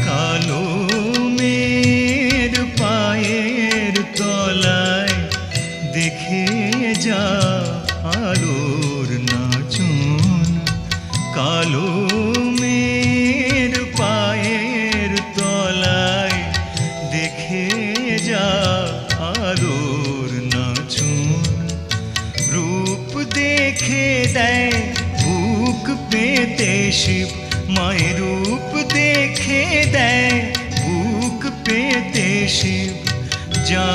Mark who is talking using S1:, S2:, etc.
S1: কালো মের পায়ের তলায় দেখে যা আলোর নাচন। কালো মের পায়ের তলায় দেখে যা আলোর নাচন। রূপ দেখে দেয় বুক পেতে শিব, মায়ের রূপ দেখে দেয় বুক পেতে শিব। যা